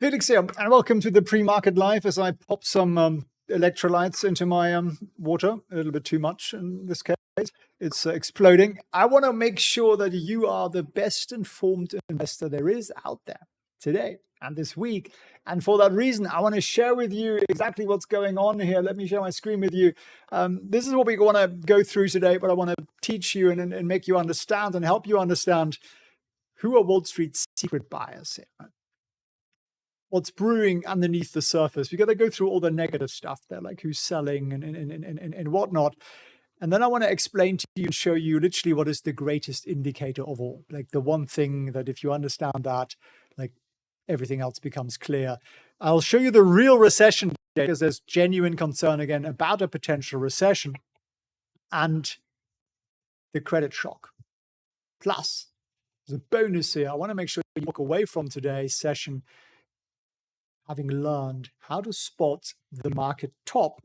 Felix here, and welcome to the pre-market live as I pop some electrolytes into my water, a little bit too much in this case. It's exploding. I want to make sure that you are the best informed investor there is out there today and this week. And for that reason, I want to share with you exactly what's going on here. Let me share my screen with you. This is what we want to go through today, but I want to teach you and make you understand and help you understand who are Wall Street's secret buyers here. What's brewing underneath the surface. We got to go through all the negative stuff there, like who's selling and whatnot. And then I want to explain to you and show you literally what is the greatest indicator of all. Like the one thing that if you understand that, like everything else becomes clear. I'll show you the real recession data because there's genuine concern again about a potential recession and the credit shock. Plus, there's a bonus here. I want to make sure you walk away from today's session having learned how to spot the market top,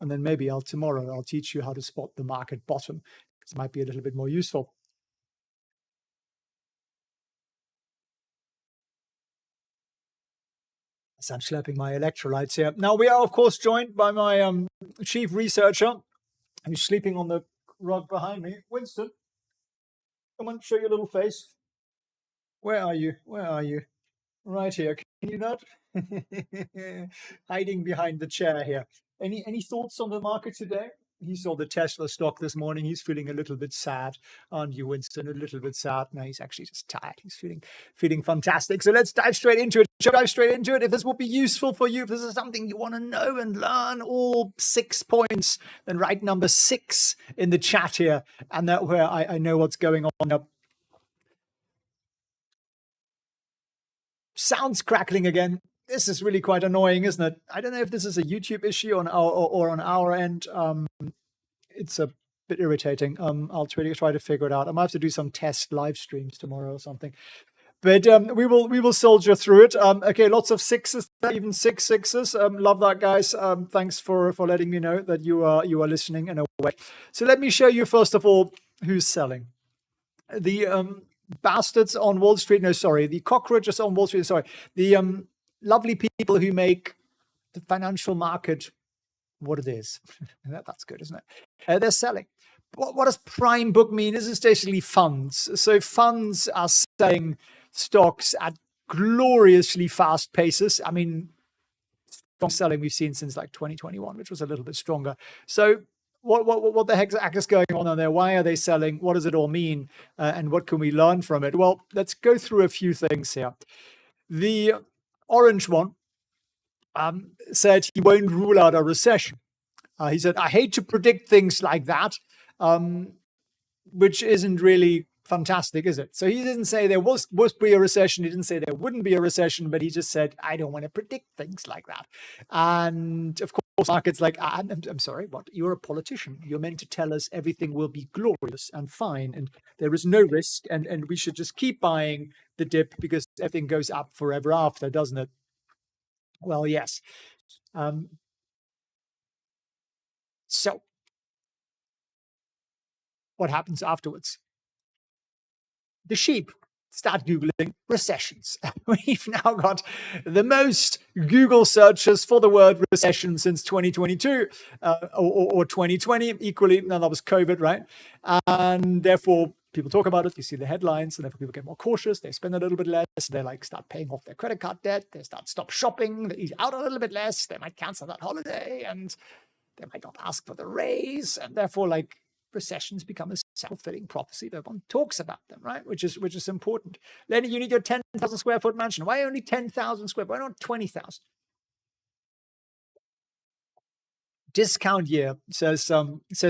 and then maybe tomorrow I'll teach you how to spot the market bottom. This might be a little bit more useful. As I'm slapping my electrolytes here. Now we are of course joined by my chief researcher who's sleeping on the rug behind me. Winston, come on, show your little face. Where are you? Where are you? Right here. Can you not? Hiding behind the chair here. Any thoughts on the market today? He saw the Tesla stock this morning. He's feeling a little bit sad, aren't you, Winston? A little bit sad. No, he's actually just tired. He's feeling fantastic. So let's dive straight into it. Shall I dive straight into it? If this will be useful for you, if this is something you want to know and learn, all 6 points, then write number 6 in the chat here, and that where I know what's going on now. Sounds crackling again. This is really quite annoying, isn't it? I don't know if this is a YouTube issue on our end. It's a bit irritating. I'll try to figure it out. I might have to do some test live streams tomorrow or something. But we will soldier through it. Okay, lots of 6s, even 6 6s. Love that, guys. Thanks for letting me know that you are listening in a way. So let me show you first of all who's selling. The bastards on Wall Street. No, sorry, the cockroaches on Wall Street. Sorry, the lovely people who make the financial market what it is. That's good, isn't it? They're selling. What does prime book mean? This is basically funds. So funds are selling stocks at gloriously fast paces. I mean, strong selling we've seen since like 2021, which was a little bit stronger. So what the heck is going on there? Why are they selling? What does it all mean? And what can we learn from it? Well, let's go through a few things here. The orange one said he won't rule out a recession. He said, I hate to predict things like that, which isn't really fantastic, is it? So he didn't say there was be a recession. He didn't say there wouldn't be a recession, but he just said, I don't want to predict things like that. And of course, markets like, I'm sorry, what? You're a politician. You're meant to tell us everything will be glorious and fine, and there is no risk, and we should just keep buying the dip because everything goes up forever after, doesn't it? Well, yes. So what happens afterwards? The sheep start Googling recessions. We've now got the most Google searches for the word recession since 2022 or 2020. Equally, now that was COVID, right? And therefore, people talk about it. You see the headlines, and therefore people get more cautious. They spend a little bit less. They start paying off their credit card debt. They stop shopping. They eat out a little bit less. They might cancel that holiday, and they might not ask for the raise, and therefore, recessions become a self-fulfilling prophecy. Everyone talks about them, right? Which is important. Lenny, you need your 10,000 square foot mansion. Why only 10,000 square? Why not 20,000? Discount year, says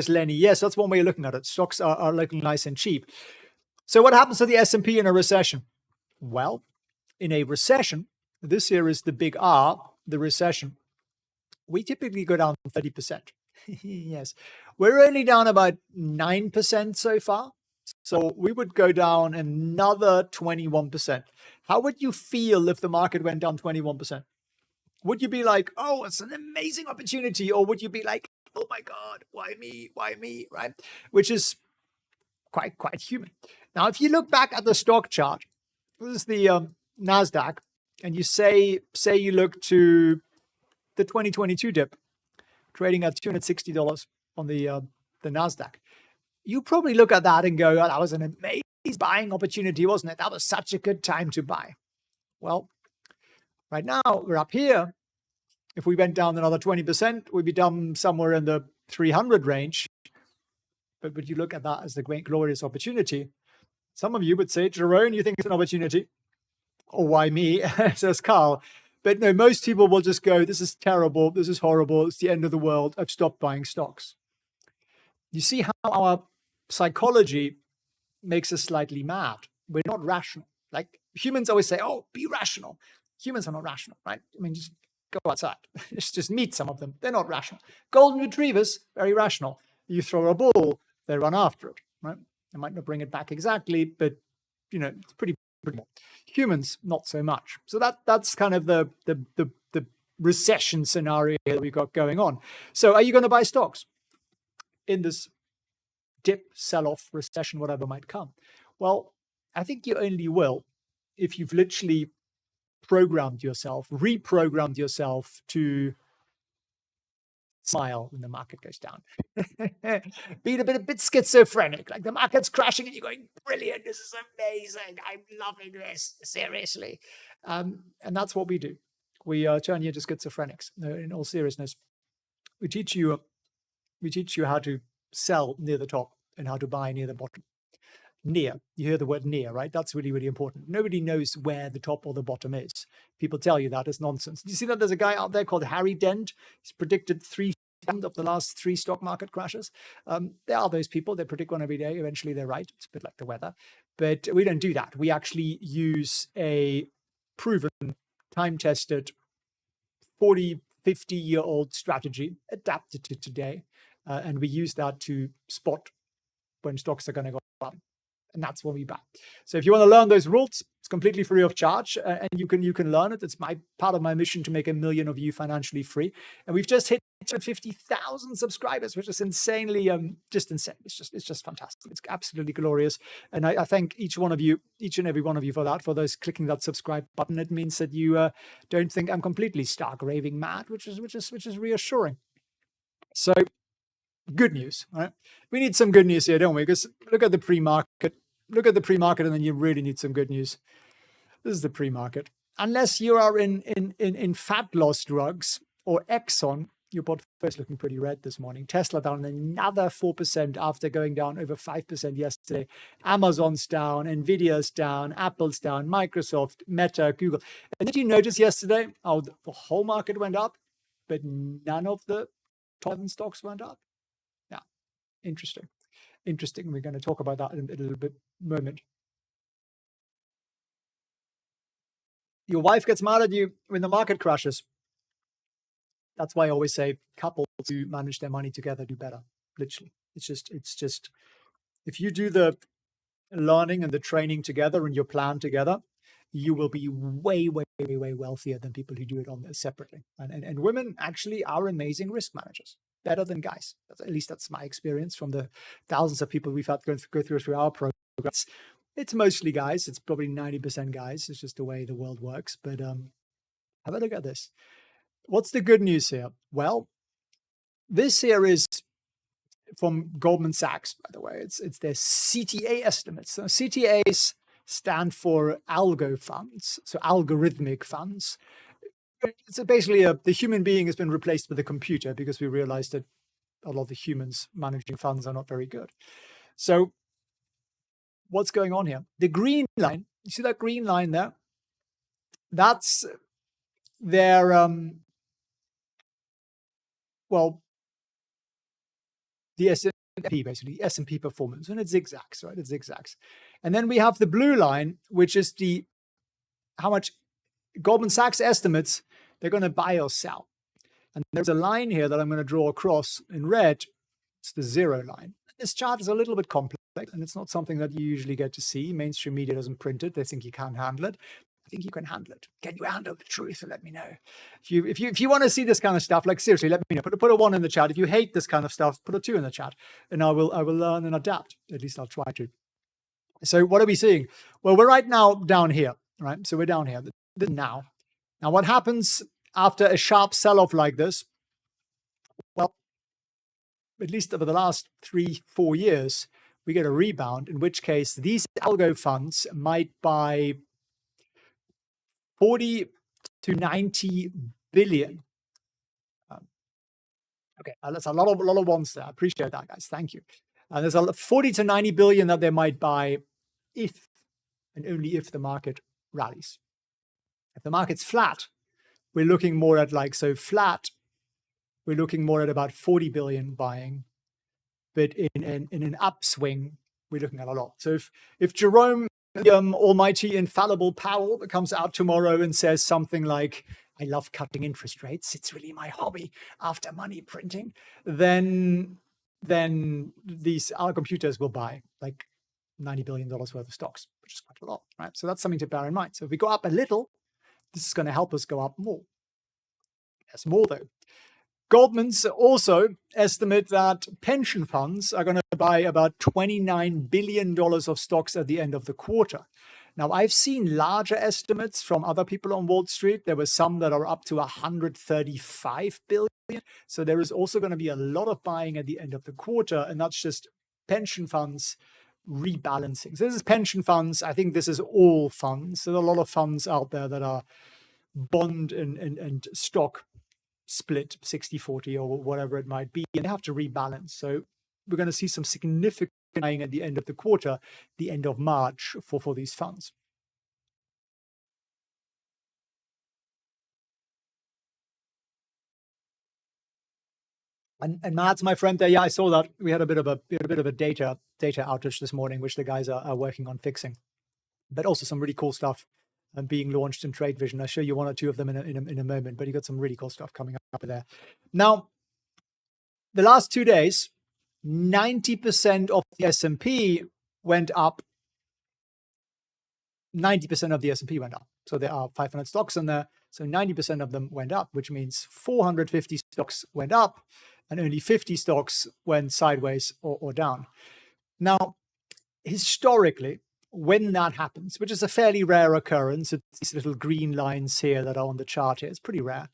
Lenny. Yes, that's one way of looking at it. Stocks are looking nice and cheap. So what happens to the S&P in a recession? Well, in a recession, this here is the big R, the recession. We typically go down 30%. Yes, we're only down about 9% so far. So we would go down another 21%. How would you feel if the market went down 21%? Would you be like, oh, it's an amazing opportunity? Or would you be like, oh my God, why me? Why me? Right? Which is quite human. Now, if you look back at the stock chart, this is the NASDAQ. and you say you look to the 2022 dip, trading at $260 on the NASDAQ, you probably look at that and go, oh, that was an amazing buying opportunity, wasn't it? That was such a good time to buy. Well, right now we're up here. If we went down another 20%, we'd be down somewhere in the 300 range. But would you look at that as the great glorious opportunity? Some of you would say, Jerome, you think it's an opportunity? Or why me? Says Carl. But no, most people will just go, this is terrible, this is horrible, it's the end of the world, I've stopped buying stocks. You see how our psychology makes us slightly mad. We're not rational. Like humans always say, oh, be rational. Humans are not rational, right? I mean, just go outside. just meet some of them. They're not rational. Golden retrievers, very rational. You throw a ball, they run after it, right? They might not bring it back exactly, but it's pretty normal. Humans, not so much. So that's kind of the recession scenario that we've got going on. So are you going to buy stocks in this dip, sell-off, recession, whatever might come? Well, I think you only will if you've literally reprogrammed yourself to smile when the market goes down. Being a bit schizophrenic, like the market's crashing and you're going, brilliant, this is amazing, I'm loving this, seriously. And that's what we do. We turn you into schizophrenics. In all seriousness, we teach you how to sell near the top and how to buy near the bottom. Near, you hear the word near, right? That's really, really important. Nobody knows where the top or the bottom is. People tell you that, it's nonsense. You see that there's a guy out there called Harry Dent. He's predicted 3 of the last 3 stock market crashes. There are those people, they predict one every day. Eventually they're right. It's a bit like the weather. But we don't do that. We actually use a proven, time-tested, 40, 50-year-old strategy adapted to today. And we use that to spot when stocks are going to go up. And that's when we buy. So if you want to learn those rules, it's completely free of charge, and you can learn it. It's part of my mission to make 1 million of you financially free. And we've just hit 50,000 subscribers, which is insanely just insane. It's just fantastic. It's absolutely glorious. And I thank each and every one of you for that, for those clicking that subscribe button. It means that you don't think I'm completely stark raving mad, which is reassuring. So good news, right? We need some good news here, don't we? Because look at the pre-market. Look at the pre-market, and then you really need some good news. This is the pre-market. Unless you are in fat loss drugs or Exxon, your portfolio is looking pretty red this morning. Tesla down another 4% after going down over 5% yesterday. Amazon's down, Nvidia's down, Apple's down, Microsoft, Meta, Google. And did you notice yesterday how the whole market went up, but none of the top 7 stocks went up? Yeah, interesting. We're going to talk about that in a little bit moment. Your wife gets mad at you when the market crashes. That's why I always say couples who manage their money together do better. Literally. It's just if you do the learning and the training together and your plan together, you will be way, way, way, way wealthier than people who do it on separately. And women actually are amazing risk managers. Better than guys. At least that's my experience from the thousands of people we've had go through our programs. It's mostly guys. It's probably 90% guys. It's just the way the world works. But have a look at this. What's the good news here? Well, this here is from Goldman Sachs, by the way. It's their CTA estimates. So CTAs stand for algo funds, so algorithmic funds. It's basically the human being has been replaced with a computer because we realized that a lot of the humans managing funds are not very good. So what's going on here? The green line, you see that green line there? That's their, the S&P, basically, S&P performance, and it zigzags, right? It zigzags. And then we have the blue line, which is how much Goldman Sachs estimates they're going to buy or sell. And there's a line here that I'm going to draw across in red. It's the 0 line. This chart is a little bit complex, and it's not something that you usually get to see. Mainstream media doesn't print it. They think you can't handle it. I think you can handle it. Can you handle the truth? Let me know. If you want to see this kind of stuff, like seriously, let me know. Put a 1 in the chat. If you hate this kind of stuff, put a 2 in the chat, and I will learn and adapt. At least I'll try to. So what are we seeing? Well, we're right now down here, right? So we're down here. now. Now, what happens after a sharp sell-off like this? Well, at least over the last 3-4 years, we get a rebound, in which case these algo funds might buy 40 to 90 billion. Okay, that's a lot of ones there. I appreciate that, guys. Thank you. There's 40 to 90 billion that they might buy if and only if the market rallies. If the market's flat, we're looking more at flat, we're looking more at about 40 billion buying. But in an upswing, we're looking at a lot. So if Jerome, almighty infallible Powell, comes out tomorrow and says something like, I love cutting interest rates, it's really my hobby after money printing, then our computers will buy like $90 billion worth of stocks, which is quite a lot, right? So that's something to bear in mind. So if we go up a little, this is going to help us go up more. There's more though. Goldman's also estimate that pension funds are going to buy about $29 billion of stocks at the end of the quarter. Now, I've seen larger estimates from other people on Wall Street. There were some that are up to 135 billion. So there is also going to be a lot of buying at the end of the quarter, and that's just pension funds rebalancing. So this is pension funds. I think this is all funds. There's a lot of funds out there that are bond and stock split 60-40 or whatever it might be, and they have to rebalance. So we're going to see some significant buying at the end of the quarter, the end of March for these funds. And Mads, my friend there, yeah, I saw that we had a bit of a data outage this morning, which the guys are working on fixing, but also some really cool stuff being launched in Trade Vision. I'll show you one or two of them in a moment, but you got some really cool stuff coming up there. Now, the last 2 days, 90% of the S&P went up. 90% of the S&P went up. So there are 500 stocks in there. So 90% of them went up, which means 450 stocks went up and only 50 stocks went sideways or down. Now, historically, when that happens, which is a fairly rare occurrence, it's these little green lines here that are on the chart here. It's pretty rare.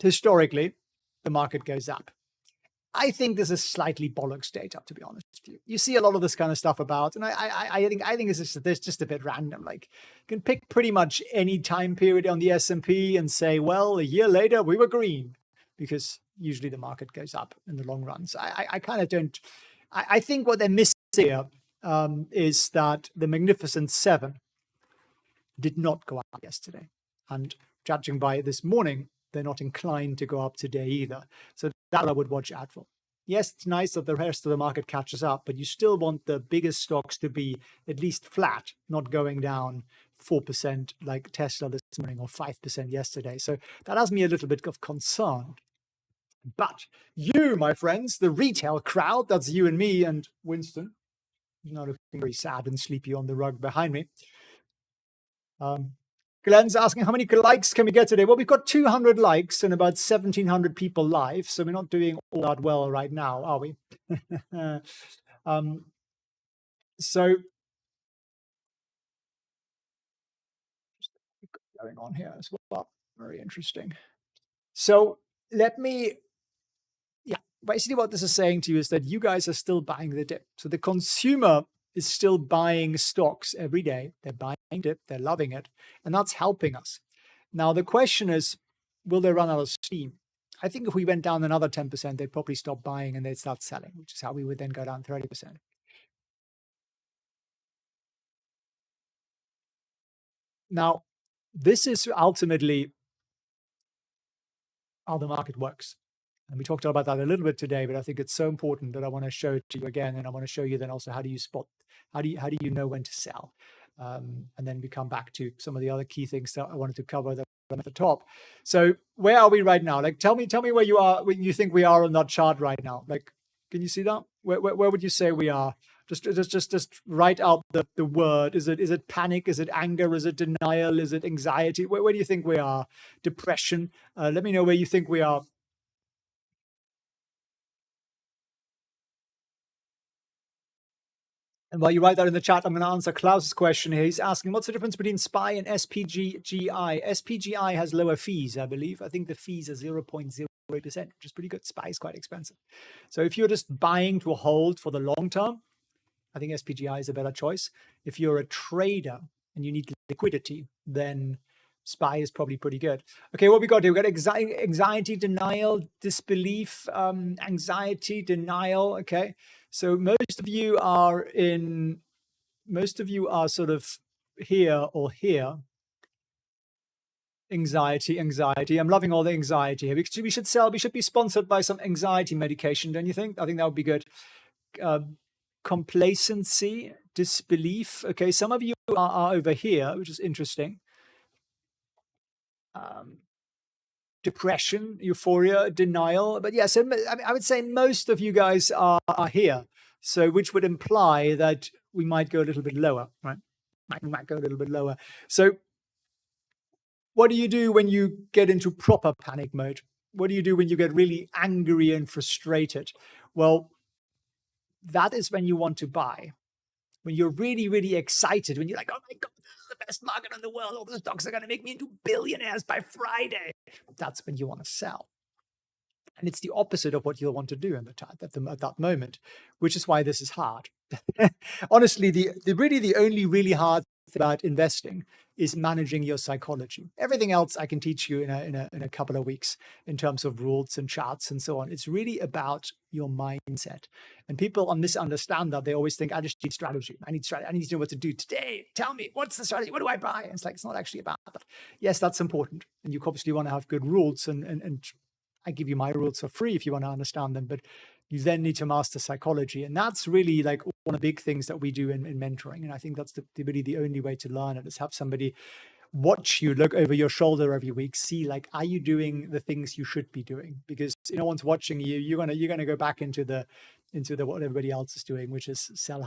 Historically, the market goes up. I think this is slightly bollocks data, to be honest with you. You see a lot of this kind of stuff about, and I think it's just a bit random. Like, you can pick pretty much any time period on the S&P and say, well, a year later we were green, because usually the market goes up in the long run. So I kind of don't. I think what they're missing here is that the Magnificent Seven did not go up yesterday, and judging by this morning, they're not inclined to go up today either. So that I would watch out for. Yes, it's nice that the rest of the market catches up, but you still want the biggest stocks to be at least flat, not going down 4% like Tesla this morning or 5% yesterday. So that has me a little bit of concern. But you, my friends, the retail crowd, that's you and me and Winston, who's now looking very sad and sleepy on the rug behind me. Glenn's asking, how many likes can we get today? Well, we've got 200 likes and about 1,700 people live, so we're not doing all that well right now, are we? So, going on here as well, very interesting. So basically what this is saying to you is that you guys are still buying the dip. So the consumer is still buying stocks every day. They're buying dip, they're loving it, and that's helping us. Now, the question is, will they run out of steam? I think if we went down another 10%, they'd probably stop buying and they'd start selling, which is how we would then go down 30%. Now, this is ultimately how the market works. And we talked about that a little bit today, but I think it's so important that I want to show it to you again. And I want to show you then also how do you know when to sell? And then we come back to some of the other key things that I wanted to cover that are at the top. So where are we right now? Like, tell me where you are, when you think we are on that chart right now. Like, can you see that? Where would you say we are? Just write out the word. Is it panic? Is it anger? Is it denial? Is it anxiety? Where do you think we are? Depression? Let me know where you think we are. And while you write that in the chat, I'm going to answer Klaus's question here. He's asking, what's the difference between SPY and SPGI? SPGI has lower fees, I believe. I think the fees are 0.08%, which is pretty good. SPY is quite expensive. So if you're just buying to hold for the long term, I think SPGI is a better choice. If you're a trader and you need liquidity, then SPY is probably pretty good. Okay, what we got here? We got anxiety, denial, disbelief, anxiety, denial. Okay, so most of you are sort of here or here. Anxiety. I'm loving all the anxiety here. We should be sponsored by some anxiety medication, don't you think? I think that would be good. Complacency, disbelief. Okay, some of you are over here, which is interesting. Depression, euphoria, denial. But yes, I would say most of you guys are here. So which would imply that we might go a little bit lower, right? We might go a little bit lower. So what do you do when you get into proper panic mode? What do you do when you get really angry and frustrated? Well, that is when you want to buy. When you're really, really excited, when you're like, oh my God, this is the best market in the world. All the stocks are going to make me into billionaires by Friday. That's when you want to sell. And it's the opposite of what you'll want to do at that moment, which is why this is hard. Honestly, the only really hard thing about investing is managing your psychology. Everything else I can teach you in a couple of weeks in terms of rules and charts and so on. It's really about your mindset. And people misunderstand that. They always think, I just need strategy. I need strategy. I need to know what to do today. Tell me, what's the strategy? What do I buy? And it's like, it's not actually about that. Yes, that's important. And you obviously want to have good rules and I give you my rules for free if you want to understand them, but you then need to master psychology. And that's really like one of the big things that we do in mentoring. And I think that's really the only way to learn it, is have somebody watch you, look over your shoulder every week, see like, are you doing the things you should be doing? Because no one's watching you. You're gonna go back into the what everybody else is doing, which is sell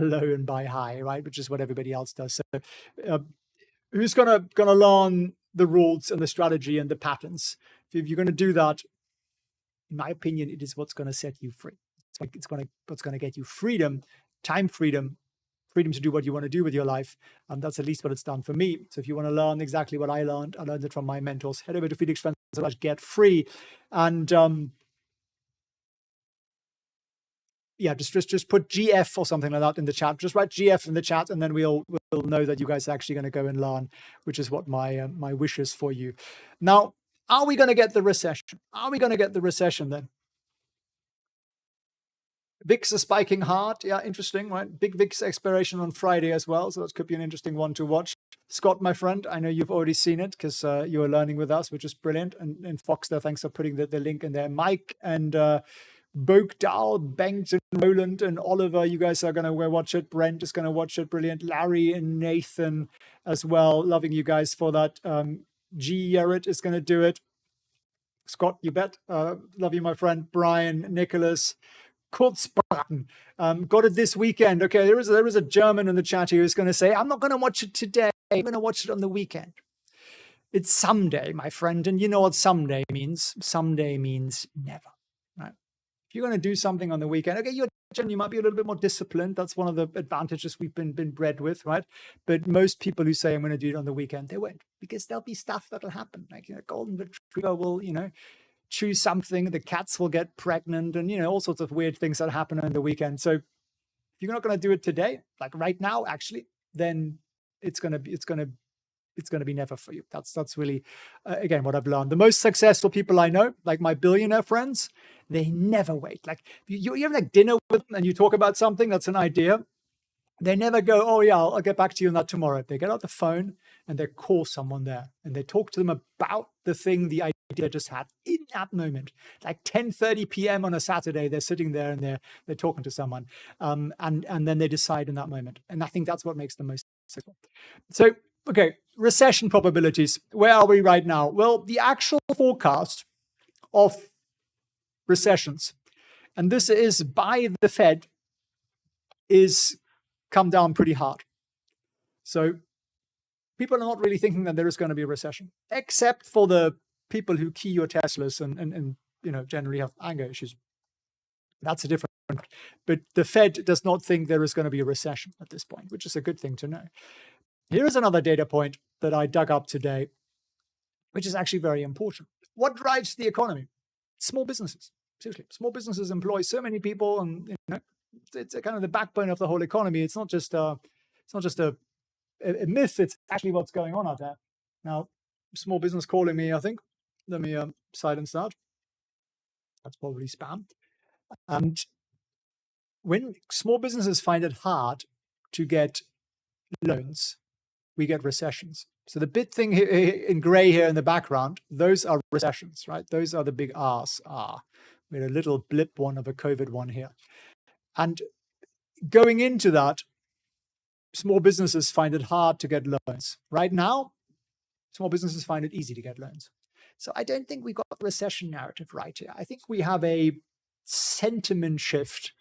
low and buy high, right? Which is what everybody else does. So who's gonna learn the rules and the strategy and the patterns? If you're going to do that, in my opinion, it is what's going to set you free. It's what's going to get you freedom, time freedom to do what you want to do with your life. And that's at least what it's done for me. So if you want to learn exactly what I learned it from my mentors. Head over to felixprehn.com/get free. And yeah, just put GF or something like that in the chat. Just write GF in the chat, and then we'll know that you guys are actually going to go and learn, which is what my wish is for you. Now, are we going to get the recession? Are we going to get the recession then? VIX is spiking hard. Yeah, interesting, right? Big VIX expiration on Friday as well, so that could be an interesting one to watch. Scott, my friend, I know you've already seen it because you were learning with us, which is brilliant. And Fox there, thanks for putting the link in there. Mike and Bogdal, Bengt, and Roland, and Oliver, you guys are going to watch it. Brent is going to watch it. Brilliant. Larry and Nathan as well. Loving you guys for that. G. Yarrett is going to do it. Scott, you bet. Love you, my friend. Brian, Nicholas, Kurzbraten. Got it this weekend. Okay, there is a German in the chat here who's going to say, I'm not going to watch it today. I'm going to watch it on the weekend. It's someday, my friend. And you know what someday means? Someday means never. Right? If you're going to do something on the weekend, okay, you might be a little bit more disciplined. That's one of the advantages we've been bred with, right? But most people who say I'm going to do it on the weekend, they won't, because there'll be stuff that'll happen. Like, golden retriever will, choose something, the cats will get pregnant, and all sorts of weird things that happen on the weekend. So if you're not going to do it today, like right now, actually, then it's going to be never for you. That's really, again, what I've learned. The most successful people I know, like my billionaire friends, they never wait. Like you have like dinner with them and you talk about something that's an idea. They never go, oh yeah, I'll get back to you on that tomorrow. They get out the phone and they call someone there and they talk to them about the thing, the idea just had in that moment. Like 10:30 p.m. on a Saturday, they're sitting there and they're talking to someone, and then they decide in that moment. And I think that's what makes them most successful. So, okay, recession probabilities. Where are we right now? Well, the actual forecast of recessions, and this is by the Fed, is come down pretty hard. So people are not really thinking that there is going to be a recession, except for the people who key your Teslas and generally have anger issues. That's a different But the Fed does not think there is going to be a recession at this point, which is a good thing to know. Here is another data point that I dug up today, which is actually very important. What drives the economy? Small businesses. Seriously, small businesses employ so many people, and it's a kind of the backbone of the whole economy. It's not just a myth. It's actually what's going on out there. Now, small business calling me, I think. Let me silence that. That's probably spam. And when small businesses find it hard to get loans, we get recessions. So the big thing here, in gray here in the background, those are recessions, right? Those are the big R's. We had a little blip one of a COVID one here. And going into that, small businesses find it hard to get loans. Right now, small businesses find it easy to get loans. So I don't think we got the recession narrative right here. I think we have a sentiment shift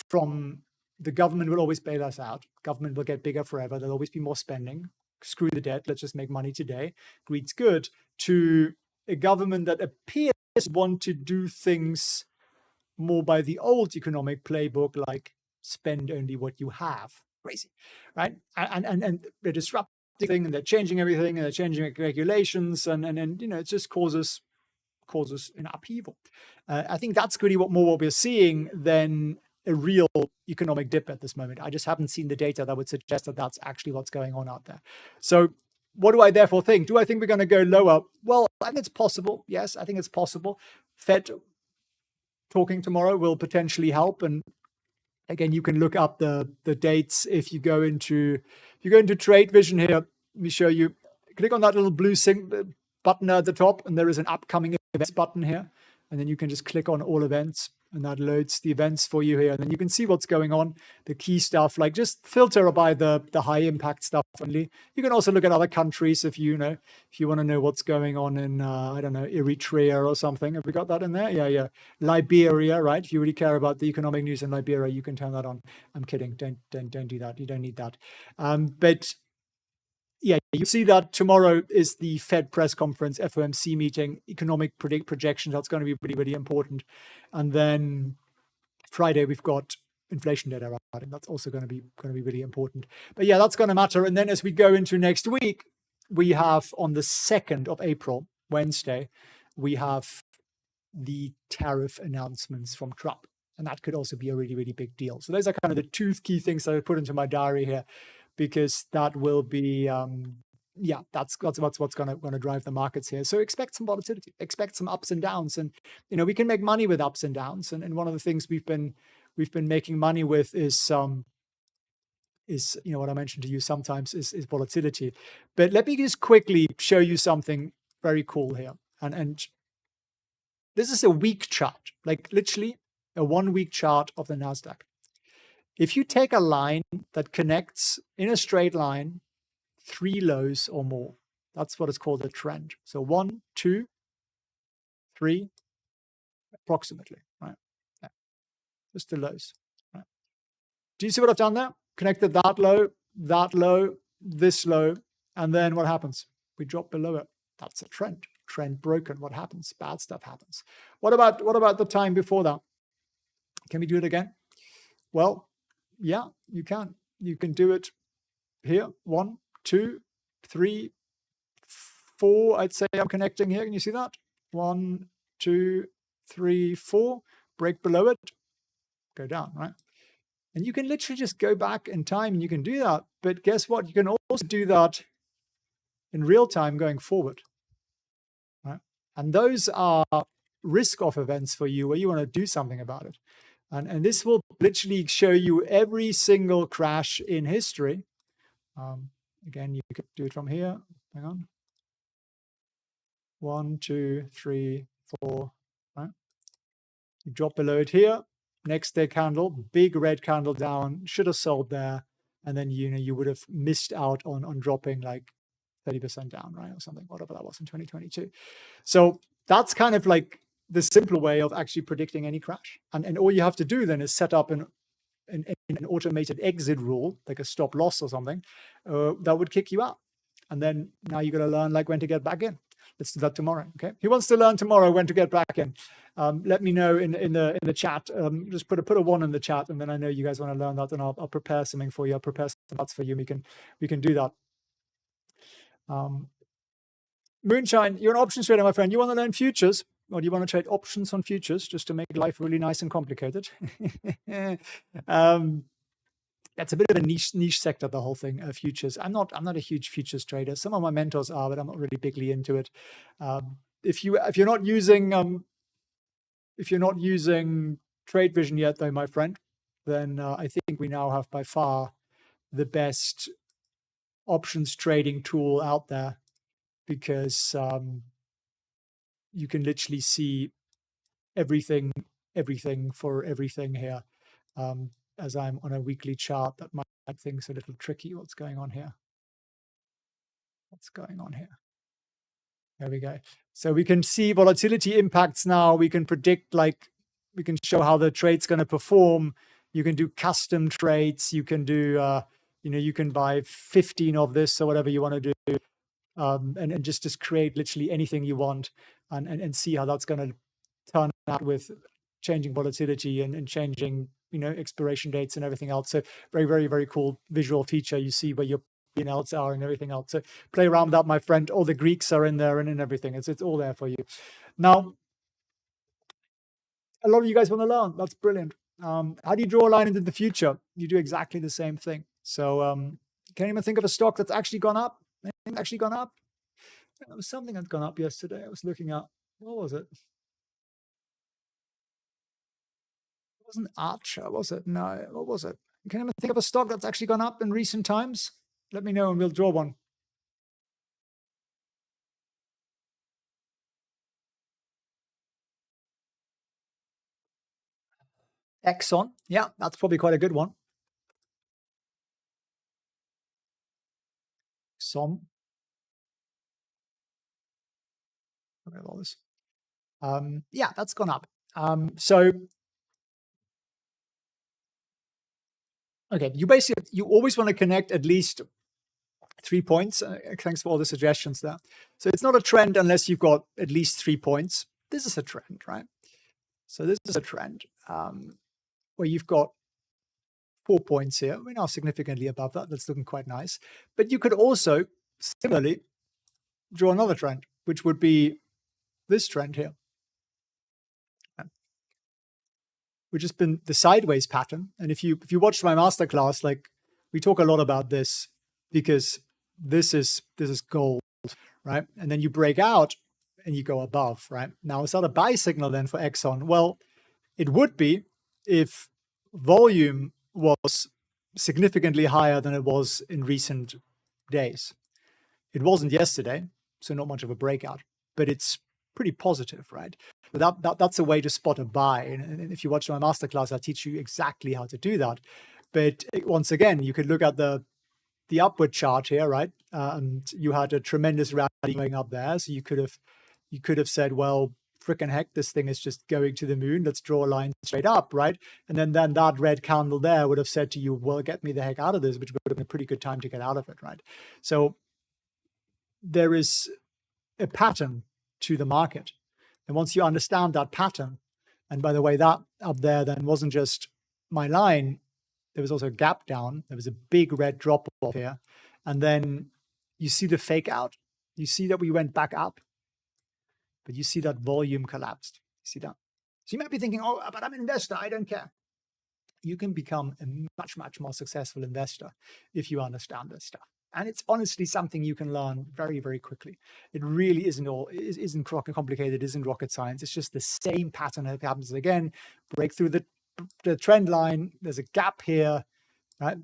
from the government will always bail us out. Government will get bigger forever. There'll always be more spending. Screw the debt. Let's just make money today. Greed's good. To a government that appears to want to do things more by the old economic playbook, like spend only what you have. Crazy, right? And they're disrupting thing, and they're changing everything, and they're changing regulations, and it just causes an upheaval. I think that's really what we're seeing than a real economic dip at this moment. I just haven't seen the data that would suggest that that's actually what's going on out there. So what do I therefore think? Do I think we're going to go lower? Well, I think it's possible. Yes, I think it's possible. Fed talking tomorrow will potentially help. And again, you can look up the dates if you go into Trade Vision here. Let me show you. Click on that little blue button at the top, and there is an upcoming events button here. And then you can just click on all events, and that loads the events for you here. And then you can see what's going on, the key stuff, like just filter by the high impact stuff only. You can also look at other countries if you want to know what's going on in, I don't know, Eritrea or something. Have we got that in there? Yeah. Liberia, right? If you really care about the economic news in Liberia, you can turn that on. I'm kidding. Don't do that. You don't need that. But yeah, you see that tomorrow is the Fed press conference, FOMC meeting, economic projections. That's going to be really, really important. And then Friday, we've got inflation data out, and that's also going to be really important. But yeah, that's going to matter. And then as we go into next week, we have on the 2nd of April, Wednesday, we have the tariff announcements from Trump. And that could also be a really, really big deal. So those are kind of the two key things that I put into my diary here, because that will be, that's what's going to drive the markets here. So expect some volatility, expect some ups and downs, and we can make money with ups and downs. And one of the things we've been making money with is what I mentioned to you sometimes is volatility. But let me just quickly show you something very cool here. And this is a week chart, like literally a 1 week chart of the Nasdaq. If you take a line that connects in a straight line 3 lows or more, that's what is called a trend. So 1, 2, 3, approximately, right? Yeah. Just the lows. Right? Do you see what I've done there? Connected that low, this low, and then what happens? We drop below it. That's a trend. Trend broken. What happens? Bad stuff happens. What about the time before that? Can we do it again? Well, yeah, you can. You can do it here. 1, 2, 3, 4. I'd say I'm connecting here. Can you see that? 1, 2, 3, 4. Break below it. Go down, right? And you can literally just go back in time and you can do that. But guess what? You can also do that in real time going forward, right? And those are risk-off events for you where you want to do something about it. And this will literally show you every single crash in history. Again, you could do it from here. Hang on. 1, 2, 3, 4. Right? You drop below it here. Next day candle, big red candle down. Should have sold there, and then you would have missed out on dropping like 30% down, right, or something, whatever that was in 2022. So that's kind of like the simple way of actually predicting any crash. And all you have to do then is set up an automated exit rule, like a stop loss or something, that would kick you out. And then now you're going to learn like when to get back in. Let's do that tomorrow. Okay. Who wants to learn tomorrow when to get back in? Let me know in the chat. Just put a 1 in the chat, and then I know you guys want to learn that, and I'll prepare something for you. I'll prepare some notes for you. We can do that. Moonshine, you're an options trader, my friend. You want to learn futures, or do you want to trade options on futures just to make life really nice and complicated? That's a bit of a niche sector, the whole thing, futures. I'm not a huge futures trader. Some of my mentors are, but I'm not really bigly into it. If you're not using Trade Vision yet, though, my friend, then I think we now have by far the best options trading tool out there, because you can literally see everything for everything here. As I'm on a weekly chart, that might make things a little tricky. What's going on here? There we go. So we can see volatility impacts now. We can predict, we can show how the trade's going to perform. You can do custom trades. You can do, you can buy 15 of this or whatever you want to do, and just create literally anything you want, and see how that's going to turn out with changing volatility and changing, expiration dates and everything else. So very, very, very cool visual feature. You see where your P&Ls are and everything else. So play around with that, my friend. All the Greeks are in there and everything. It's all there for you. Now, a lot of you guys want to learn. That's brilliant. How do you draw a line into the future? You do exactly the same thing. So can anyone think of a stock that's actually gone up? Anything actually gone up? There was something that's gone up yesterday. I was looking at, what was it? It wasn't Archer, was it? No, what was it? Can anyone think of a stock that's actually gone up in recent times? Let me know and we'll draw one. Exxon. Yeah, that's probably quite a good one. Exxon. Look at all this. Yeah, that's gone up. So, okay, you always want to connect at least 3 points. Thanks for all the suggestions there. So it's not a trend unless you've got at least 3 points. This is a trend, right? So this is a trend where you've got 4 points here. We're now significantly above that. That's looking quite nice. But you could also similarly draw another trend, which would be this trend here, which has been the sideways pattern. And if you watched my masterclass, we talk a lot about this, because this is gold, right? And then you break out and you go above, right? Now, is that a buy signal then for Exxon? Well, it would be if volume was significantly higher than it was in recent days. It wasn't yesterday, so not much of a breakout, but it's pretty positive, right? But that's a way to spot a buy. And if you watch my masterclass, I teach you exactly how to do that. But once again, you could look at the upward chart here, right? And you had a tremendous rally going up there. So you could have said, well, frickin' heck, this thing is just going to the moon. Let's draw a line straight up, right? And then that red candle there would have said to you, well, get me the heck out of this, which would have been a pretty good time to get out of it, right? So there is a pattern to the market. And once you understand that pattern, and by the way, that up there then wasn't just my line, there was also a gap down. There was a big red drop off here. And then you see the fake out. You see that we went back up, but you see that volume collapsed. You see that? So you might be thinking, oh, but I'm an investor. I don't care. You can become a much, much more successful investor if you understand this stuff. And it's honestly something you can learn very, very quickly. It really isn't complicated, isn't rocket science. It's just the same pattern that happens again. Break through the trend line. There's a gap here, right?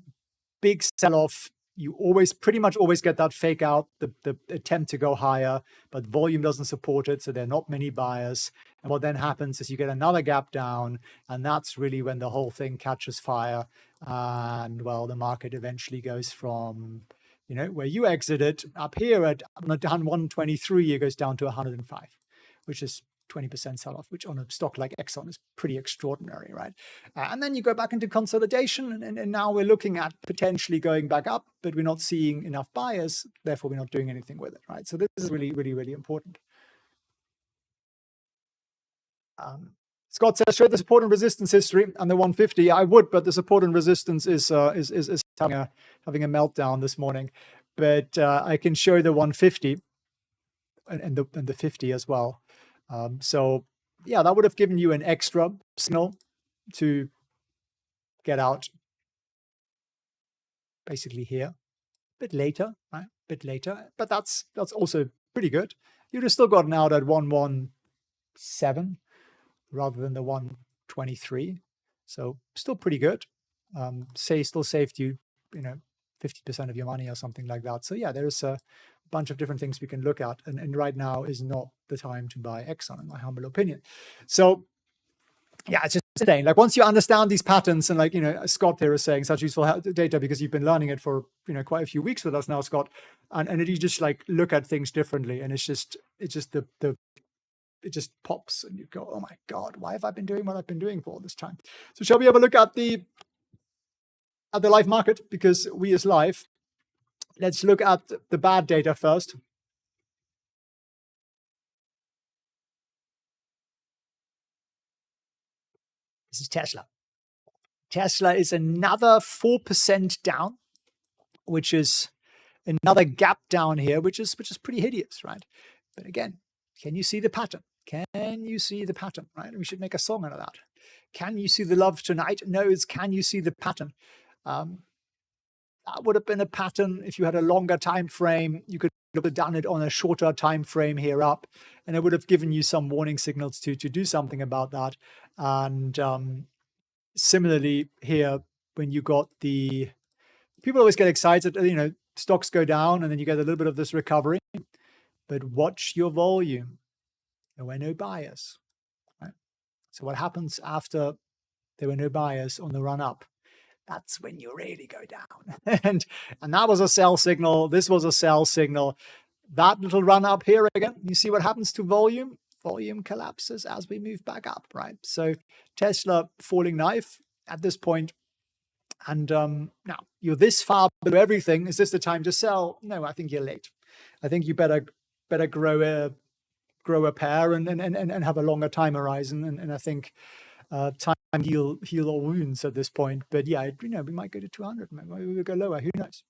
Big sell-off. You pretty much always get that fake out, the attempt to go higher, but volume doesn't support it, so there are not many buyers. And what then happens is you get another gap down, and that's really when the whole thing catches fire. And well, the market eventually goes from, where you exited up here at 123, it goes down to 105, which is 20% sell-off, which on a stock like Exxon is pretty extraordinary, right? And then you go back into consolidation, and now we're looking at potentially going back up, but we're not seeing enough buyers, therefore we're not doing anything with it, right? So this is really, really, really important. Scott says, show the support and resistance history and the 150. I would, but the support and resistance is having a meltdown this morning. But I can show the 150 and the 50 as well. So yeah, that would have given you an extra signal to get out basically here a bit later, right? A bit later, but that's also pretty good. You'd have still gotten out at 117 rather than the 123. So still pretty good. Still saved you, 50% of your money or something like that. So yeah, there's a bunch of different things we can look at. And right now is not the time to buy Exxon, in my humble opinion. So yeah, it's just insane. Like once you understand these patterns, and like, Scott here is saying such useful data because you've been learning it for, quite a few weeks with us now, Scott. And you just like look at things differently. And it just pops and you go, oh my God, why have I been doing what I've been doing for all this time? So shall we have a look at the live market? Because we is live. Let's look at the bad data first. This is Tesla. Tesla is another 4% down, which is another gap down here, which is pretty hideous, right? But again, can you see the pattern? Can you see the pattern, right? We should make a song out of that. Can you see the love tonight? No, it's can you see the pattern? That would have been a pattern if you had a longer time frame. You could have done it on a shorter time frame here up, and it would have given you some warning signals to do something about that. And similarly here, when you got people always get excited, stocks go down and then you get a little bit of this recovery, but watch your volume. There were no buyers, right? So what happens after there were no buyers on the run up? That's when you really go down. and that was a sell signal. This was a sell signal. That little run up here again, you see what happens to volume? Volume collapses as we move back up, right? So Tesla falling knife at this point. And now you're this far below everything. Is this the time to sell? No, I think you're late. I think you better grow a pair and have a longer time horizon. And I think time heal all wounds at this point. But yeah, we might go to 200. Maybe we'll go lower. Who knows?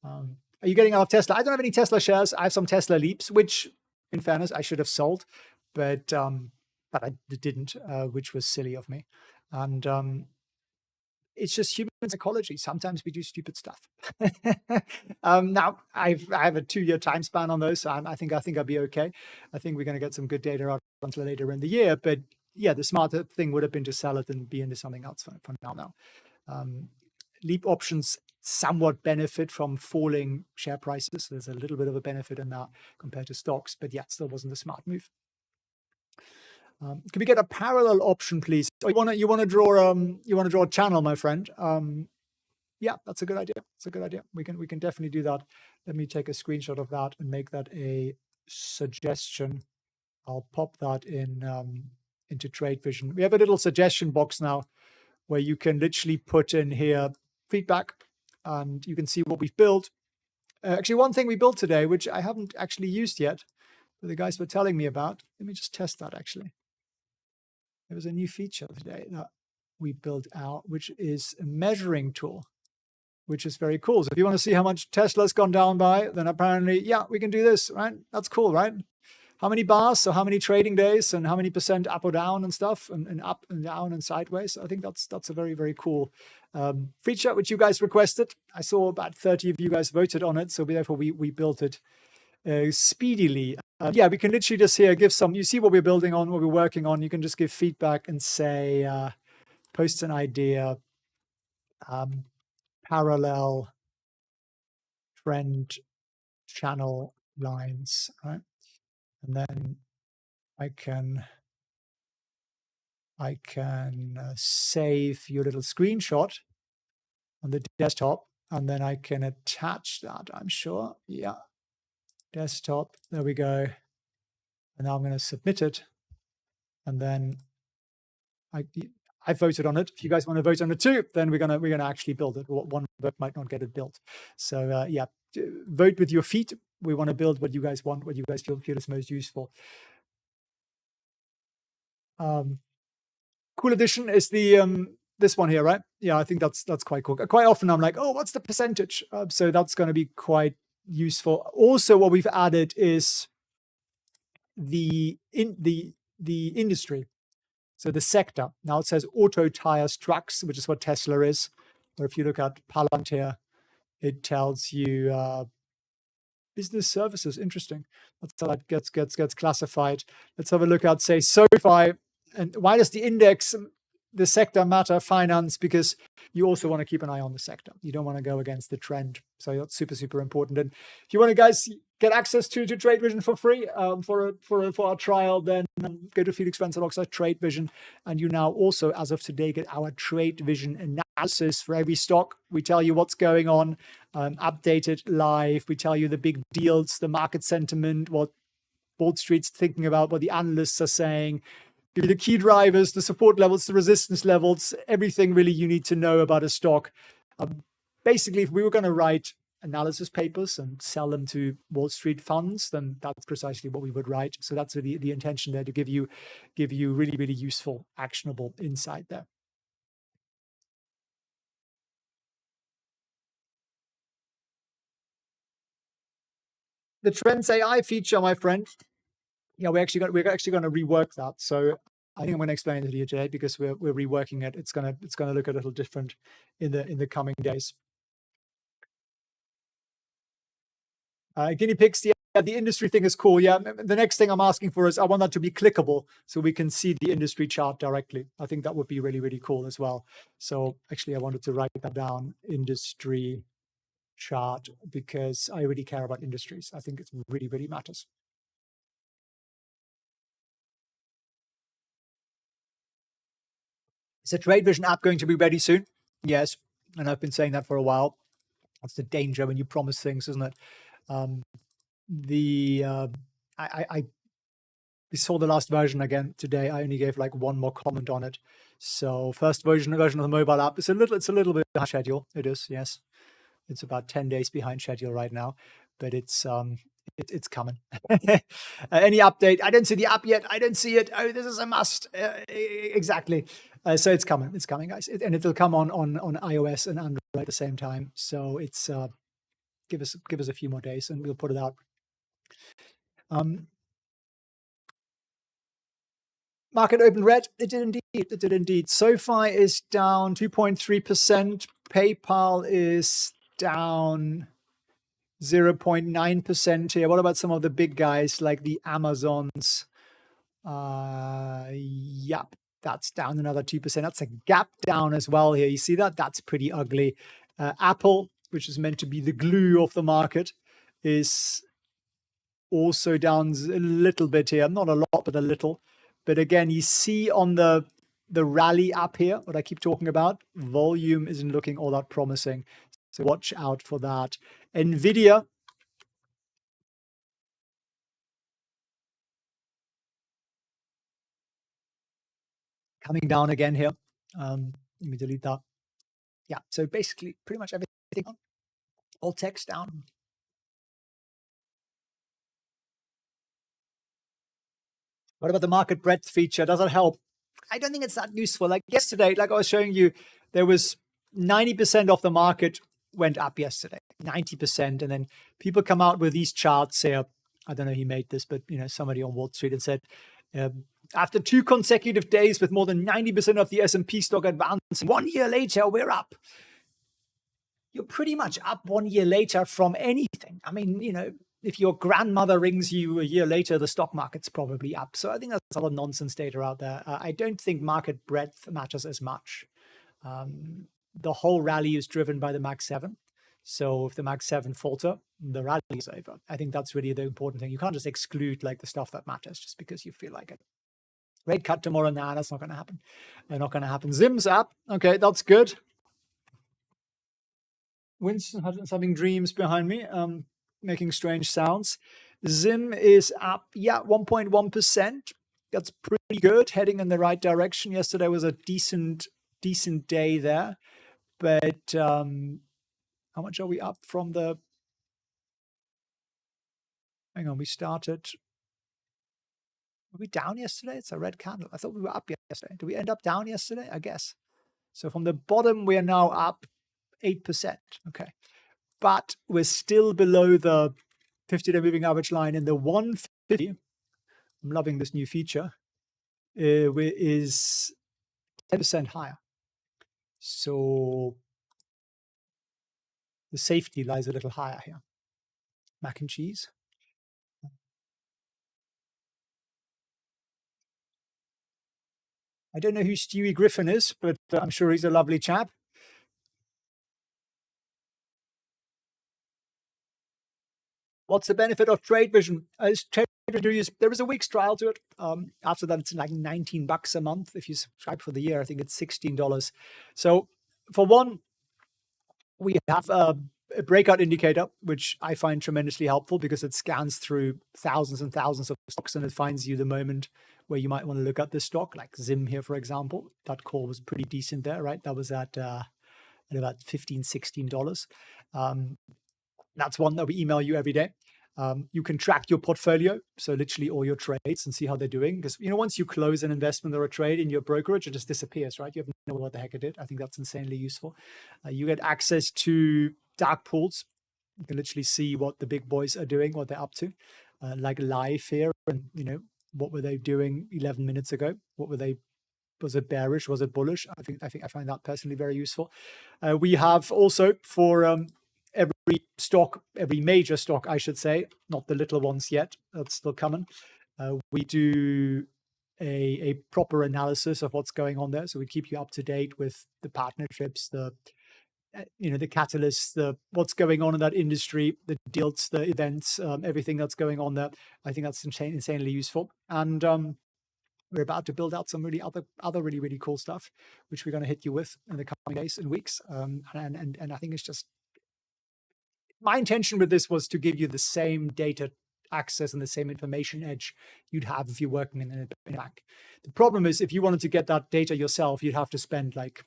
Are you getting out of Tesla? I don't have any Tesla shares. I have some Tesla Leaps, which, in fairness, I should have sold, but I didn't, which was silly of me. And it's just human psychology. Sometimes we do stupid stuff. Now I have a 2-year time span on those, so I think I'll be okay. I think we're going to get some good data out until later in the year. But yeah, the smarter thing would have been to sell it and be into something else for now. Leap options somewhat benefit from falling share prices. There's a little bit of a benefit in that compared to stocks, but yeah, it still wasn't a smart move. Can we get a parallel option, please? Oh, you want to draw a channel, my friend? Yeah, that's a good idea. It's a good idea. We can definitely do that. Let me take a screenshot of that and make that a suggestion. I'll pop that in into Trade Vision. We have a little suggestion box now where you can literally put in here feedback, and you can see what we've built. Actually, one thing we built today, which I haven't actually used yet, but the guys were telling me about. Let me just test that actually. There was a new feature today that we built out, which is a measuring tool, which is very cool. So if you want to see how much Tesla's gone down by, then apparently, yeah, we can do this, right? That's cool, right? How many bars, so how many trading days, and how many percent up or down and stuff, and up and down and sideways. I think that's a very, very cool feature, which you guys requested. I saw about 30 of you guys voted on it, so therefore we built it speedily. Yeah, we can literally just here give some, you see what we're building on, what we're working on. You can just give feedback and say, post an idea, parallel trend channel lines, right? And then I can save your little screenshot on the desktop, and then I can attach that, I'm sure. Yeah, desktop, there we go. And now I'm going to submit it. And then I voted on it. If you guys want to vote on it too, then we're gonna actually build it. One vote might not get it built. So yeah, vote with your feet. We want to build what you guys want, what you guys feel is most useful. Cool addition is the this one here, right? Yeah, I think that's quite cool. Quite often I'm like, oh, what's the percentage? So that's going to be quite useful. Also, what we've added is the industry. So the sector. Now it says auto, tires, trucks, which is what Tesla is. Or if you look at Palantir, it tells you business services. Interesting. That's how that gets classified. Let's have a look at, say, SoFi. And why does the index, the sector matter? Finance, because you also want to keep an eye on the sector. You don't want to go against the trend. So that's super, super important. And if you want to, guys, get access to Trade Vision for free for our trial, then go to Felix Prehn Trade Vision. And you now also, as of today, get our Trade Vision analysis for every stock. We tell you what's going on, updated live. We tell you the big deals, the market sentiment, what Wall Street's thinking about, what the analysts are saying. Give you the key drivers, the support levels, the resistance levels, everything really you need to know about a stock. Basically, if we were going to write analysis papers and sell them to Wall Street funds, then that's precisely what we would write. So that's really the intention there, to give you really, really useful, actionable insight there. The Trends AI feature, my friend. Yeah, we're actually going to rework that. So I think I'm going to explain it to you today because we're reworking it. It's going to look a little different in the coming days. Guinea pigs, yeah, the industry thing is cool. Yeah, the next thing I'm asking for is I want that to be clickable so we can see the industry chart directly. I think that would be really, really cool as well. So actually, I wanted to write that down, industry chart, because I really care about industries. I think it really, really matters. Is the Trade Vision app going to be ready soon? Yes, and I've been saying that for a while. That's the danger when you promise things, isn't it? I saw the last version again today. I only gave like one more comment on it. So first version of the mobile app is a little bit behind schedule. It is, yes. It's about 10 days behind schedule right now, but it's coming. Any update? I don't see the app yet. I don't see it. Oh, this is a must. Exactly. So it's coming. It's coming, guys, and it'll come on iOS and Android at the same time. So it's give us a few more days, and we'll put it out. Market opened red. It did indeed. It did indeed. SoFi is down 2.3%. PayPal is down 0.9% here. What about some of the big guys like the Amazons? Yep, that's down another 2%. That's a gap down as well here. You see that? That's pretty ugly. Apple, which is meant to be the glue of the market, is also down a little bit here. Not a lot, but a little. But again, you see on the rally up here, what I keep talking about, volume isn't looking all that promising. So watch out for that. NVIDIA. Coming down again here. Let me delete that. Yeah, so basically pretty much everything, all text down. What about the market breadth feature? Does it help? I don't think it's that useful. Like yesterday, like I was showing you, there was 90% of the market went up yesterday, 90%. And then people come out with these charts here. I don't know who made this, but somebody on Wall Street and said, after 2 consecutive days with more than 90% of the S&P stock advancing, 1 year later, we're up. You're pretty much up 1 year later from anything. I mean, if your grandmother rings you a year later, the stock market's probably up. So I think that's a lot of nonsense data out there. I don't think market breadth matters as much. The whole rally is driven by the Mag 7. So if the Mag 7 falter, the rally is over. I think that's really the important thing. You can't just exclude like the stuff that matters just because you feel like it. Rate cut tomorrow. Nah, that's not going to happen. They're not going to happen. Zim's up. Okay, that's good. Winston has having dreams behind me, making strange sounds. Zim is up, 1.1%. that's pretty good, heading in the right direction. Yesterday was a decent day there, but how much are we up from the? Hang on, we started. Were we down yesterday? It's a red candle. I thought we were up yesterday. Did we end up down yesterday? I guess. So from the bottom, we are now up 8%. Okay. But we're still below the 50-day moving average line in the 150. I'm loving this new feature. Is 10% higher. So the safety lies a little higher here. Mac and cheese. I don't know who Stewie Griffin is, but I'm sure he's a lovely chap. What's the benefit of Trade Vision? There is a week's trial to it. After that, it's like $19 a month. If you subscribe for the year, I think it's $16. So for one, we have a breakout indicator, which I find tremendously helpful because it scans through thousands and thousands of stocks and it finds you the moment where you might want to look at this stock, like Zim here, for example. That call was pretty decent there, right? That was at about $15, $16. That's one that we email you every day. You can track your portfolio, so literally all your trades, and see how they're doing. Because once you close an investment or a trade in your brokerage, it just disappears, right? You have no idea what the heck it did. I think that's insanely useful. You get access to dark pools. You can literally see what the big boys are doing, what they're up to, like live here, and what were they doing 11 minutes ago? What were they? Was it bearish? Was it bullish? I think I find that personally very useful. We have also for every major stock, I should say, not the little ones yet, that's still coming. We do a proper analysis of what's going on there. So we keep you up to date with the partnerships, the catalysts, what's going on in that industry, the deals, the events, everything that's going on there. I think that's insanely useful. And we're about to build out some other really cool stuff, which we're going to hit you with in the coming days and weeks. And I think it's just, my intention with this was to give you the same data access and the same information edge you'd have if you're working in a bank. The problem is, if you wanted to get that data yourself, you'd have to spend like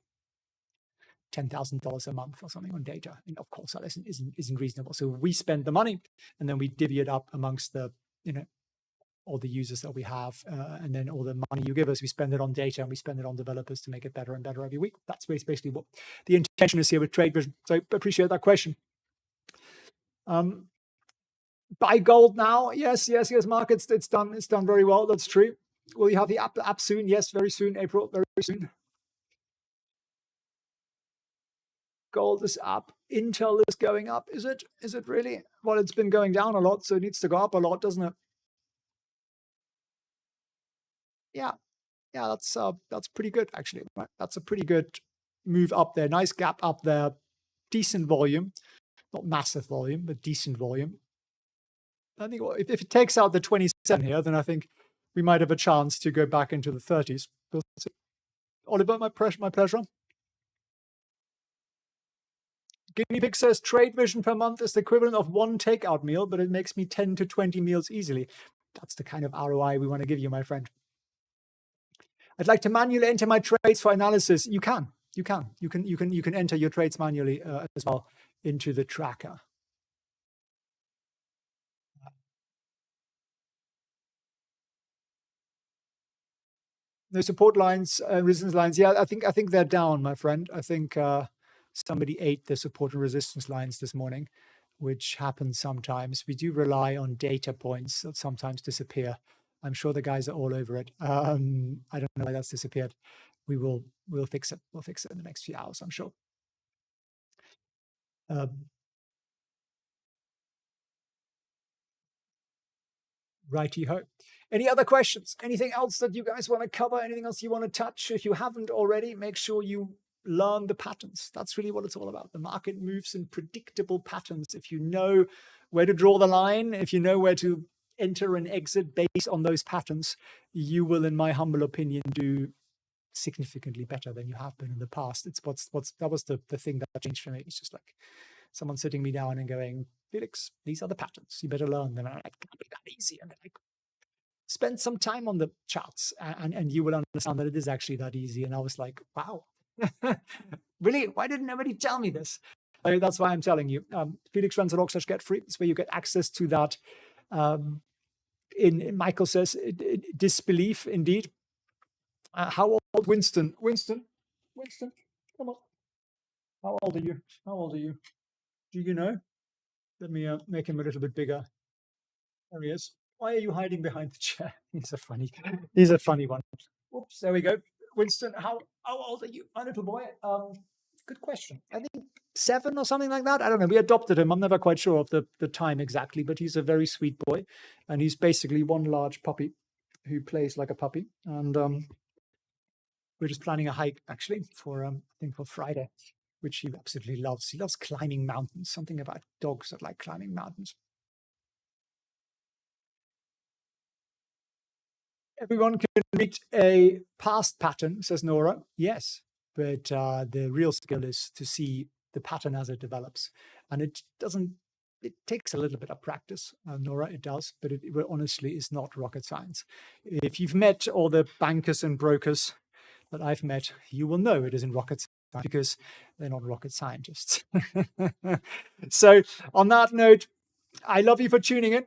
$10,000 a month or something on data. And of course, that isn't reasonable. So we spend the money and then we divvy it up amongst the, all the users that we have. And then all the money you give us, we spend it on data and we spend it on developers to make it better and better every week. That's basically what the intention is here with Trade Vision. So I appreciate that question. Buy gold now? Yes, Mark. It's done very well. That's true. Will you have the app soon? Yes, very soon, April, very soon. Gold is up. Intel is going up. Is it really? Well, it's been going down a lot, so it needs to go up a lot, doesn't it? Yeah, that's pretty good actually. Right? That's a pretty good move up there. Nice gap up there. Decent volume, not massive volume, but decent volume. I think if it takes out the 27 here, then I think we might have a chance to go back into the 30s. Oliver, my pleasure. Guinea Pig says Trade Vision per month is the equivalent of one takeout meal, but it makes me 10 to 20 meals easily. That's the kind of ROI we want to give you, my friend. I'd like to manually enter my trades for analysis. You can enter your trades manually as well into the tracker. No support lines, resistance lines. Yeah, I think they're down, my friend. I think somebody ate the support and resistance lines this morning, which happens sometimes. We do rely on data points that sometimes disappear. I'm sure the guys are all over it. I don't know why that's disappeared. We'll fix it. We'll fix it in the next few hours, I'm sure. Righty-ho. Any other questions? Anything else that you guys want to cover? Anything else you want to touch? If you haven't already, make sure you learn the patterns. That's really what it's all about. The market moves in predictable patterns. If you know where to draw the line, if you know where to enter and exit based on those patterns, you will, in my humble opinion, do significantly better than you have been in the past. It's that was the thing that changed for me. It's just like someone sitting me down and going, Felix, these are the patterns. You better learn them. And I'm like, can't be that easy. And they're like, spend some time on the charts and you will understand that it is actually that easy. And I was like, wow, really? Why didn't nobody tell me this? That's why I'm telling you. felixfriends.org/get-free. It's where you get access to that. Michael says, disbelief, indeed. How old, Winston? Winston, come on. How old are you? How old are you? Do you know? Let me make him a little bit bigger. There he is. Why are you hiding behind the chair? He's a funny one. Oops, there we go. Winston, how old are you, my little boy? Good question. I think 7 or something like that. I don't know. We adopted him. I'm never quite sure of the time exactly, but he's a very sweet boy. And he's basically one large puppy who plays like a puppy. And we're just planning a hike, actually, for I think for Friday, which he absolutely loves. He loves climbing mountains. Something about dogs that like climbing mountains. Everyone can read a past pattern, says Nora. Yes, but the real skill is to see the pattern as it develops. And it takes a little bit of practice, Nora, it does, but it honestly is not rocket science. If you've met all the bankers and brokers that I've met, you will know it isn't rocket science because they're not rocket scientists. So on that note, I love you for tuning in.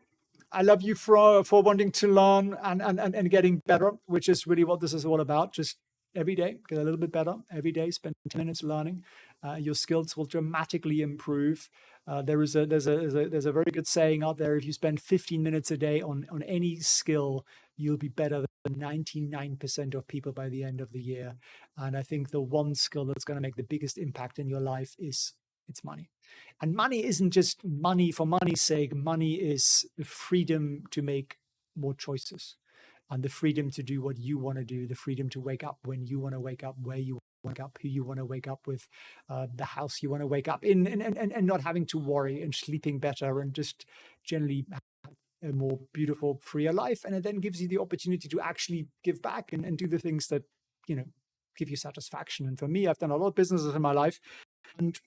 I love you for wanting to learn and getting better, which is really what this is all about. Just every day, get a little bit better. Every day, spend 10 minutes learning. Your skills will dramatically improve. There's a very good saying out there: if you spend 15 minutes a day on any skill, you'll be better than 99% of people by the end of the year. And I think the one skill that's going to make the biggest impact in your life it's money. And money isn't just money for money's sake. Money is the freedom to make more choices and the freedom to do what you want to do, the freedom to wake up when you want to wake up, where you want to wake up, who you want to wake up with, the house you want to wake up in, and not having to worry and sleeping better and just generally a more beautiful, freer life. And it then gives you the opportunity to actually give back and do the things that, give you satisfaction. And for me, I've done a lot of businesses in my life, and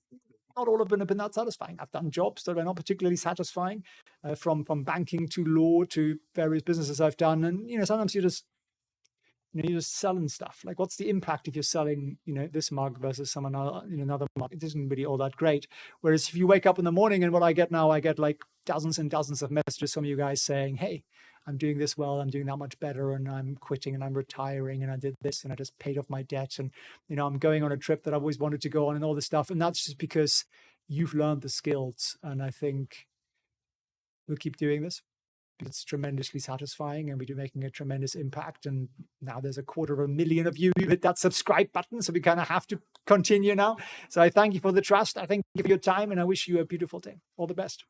not all of them have been that satisfying. I've done jobs that are not particularly satisfying, from banking to law to various businesses I've done. And, sometimes you're just selling stuff. Like, what's the impact if you're selling, this mug versus someone another mug? It isn't really all that great. Whereas if you wake up in the morning, and what I get now, I get like dozens and dozens of messages from you guys saying, hey, I'm doing this well, I'm doing that much better, and I'm quitting and I'm retiring and I did this and I just paid off my debt, and I'm going on a trip that I've always wanted to go on and all this stuff. And that's just because you've learned the skills. And I think we'll keep doing this. It's tremendously satisfying and we're making a tremendous impact. And now there's 250,000 of you who hit that subscribe button. So we kind of have to continue now. So I thank you for the trust. I thank you for your time, and I wish you a beautiful day. All the best.